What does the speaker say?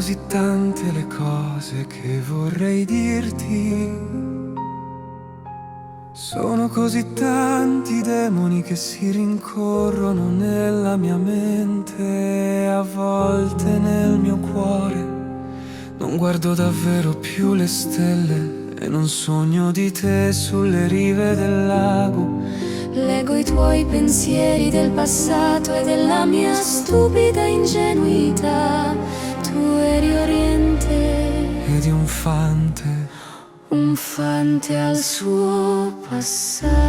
così tante le cose che vorrei dirti. Sono così tanti i demoni che si rincorrono nella mia mente e a volte nel mio cuore non guardo davvero più le stelle e non sogno di te sulle rive del lago. Leggo i tuoi pensieri del passato e della mia stupida ingenuità. Tu eri Oriente E di un un fante al suo passaggio.